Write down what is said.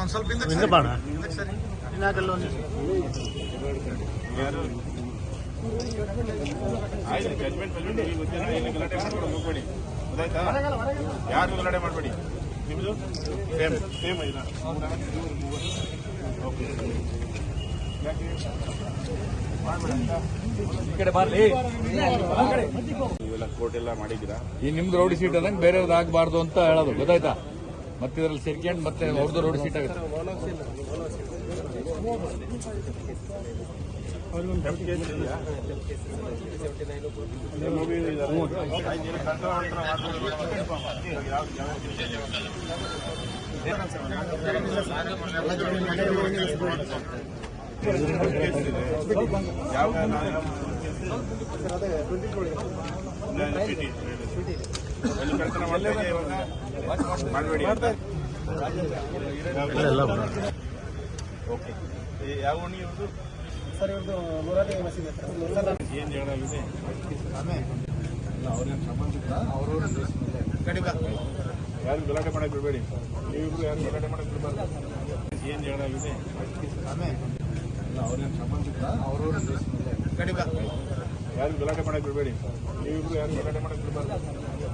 ಒಂದು ಸ್ವಲ್ಪ ಹಿಂದೆ ಬಾಣ ಸರಿ ಆಯ್ತು ಜಜ್ಮೆಂಟ್ ಗಲಾಟೆ ಮಾಡ್ಕೊಂಡು ಹೋಗ್ಬೇಡಿ ಗೊತ್ತಾಯ್ತಾ ಯಾರು ಗಲಾಟೆ ಮಾಡಬೇಡಿ ನಿಮ್ಮದು ಸೇಮ್ ಸೇಮ್ ಆಯ್ತಾ ಓಕೆ ಈ ಕಡೆ ಬರ್ಲಿ ಇವೆಲ್ಲ ಕೋರ್ಟ್ ಎಲ್ಲ ಮಾಡಿದ್ದೀರಾ ಈ ನಿಮ್ದು ರೋಡ್ ಸೀಟ್ ಅದಂಗೆ ಬೇರೆಯವ್ರದ್ದು ಆಗಬಾರ್ದು ಅಂತ ಹೇಳೋದು ಗೊತ್ತಾಯ್ತಾ ಮತ್ತೆ ಇದರಲ್ಲಿ ಸೇರ್ಕೊಂಡು ಮತ್ತೆ ಅವ್ರದ್ದು ರೋಡ್ ಸೀಟ್ ಆಗುತ್ತೆ ಮಾಡಬೇಡಿ ಓಕೆ ಯಾವ ಓಣಿ ಇವ್ರದ್ದು ಸರ್ ಇವ್ರದ್ದು ಮುರಾರಿ ಮಸೀದಿ ಹತ್ರ ಏನು ಜಗಳಾಗಿದೆ ಅವ್ರೇನು ಸಂಬಂಧಿಕ ಅವರು ಯಾರು ಗಲಾಟೆ ಮಾಡಕ್ಕೆ ಬಿಡಬೇಡಿ ನೀವಿಬ್ರು ಯಾರು ಗಲಾಟೆ ಮಾಡಕ್ಕೆ ಬಿಡಬಾರ್ದು ಏನು ಜಗಳಾಗಿದೆ ಅವ್ರೇನು ಸಂಬಂಧಿಕ ಅವರು ಯಾರು ಗಲಾಟೆ ಮಾಡಕ್ಕೆ ಬಿಡಬೇಡಿ ನೀವಿಬ್ರು ಯಾರು ಗಲಾಟೆ ಮಾಡಕ್ಕೆ ಬಿಡಬಾರ್ದು